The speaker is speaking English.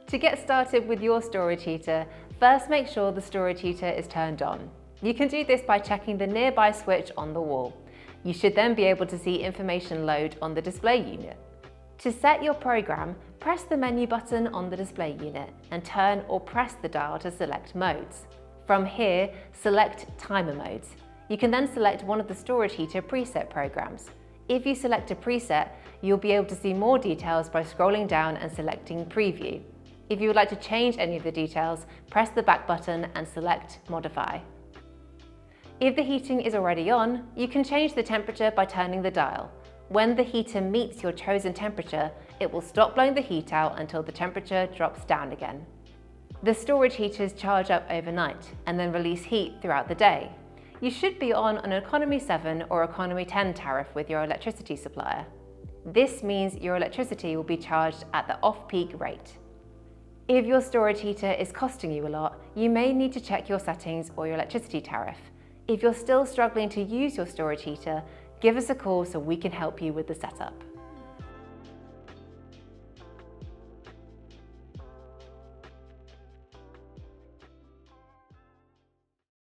To get started with your storage heater, first make sure the storage heater is turned on. You can do this by checking the nearby switch on the wall. You should then be able to see information load on the display unit. To set your program, press the menu button on the display unit and turn or press the dial to select modes. From here, select timer modes. You can then select one of the storage heater preset programs. If you select a preset, you'll be able to see more details by scrolling down and selecting Preview. If you would like to change any of the details, press the back button and select Modify. If the heating is already on, you can change the temperature by turning the dial. When the heater meets your chosen temperature, it will stop blowing the heat out until the temperature drops down again. The storage heaters charge up overnight and then release heat throughout the day. You should be on an Economy 7 or Economy 10 tariff with your electricity supplier. This means your electricity will be charged at the off-peak rate. If your storage heater is costing you a lot, you may need to check your settings or your electricity tariff. If you're still struggling to use your storage heater, give us a call so we can help you with the setup.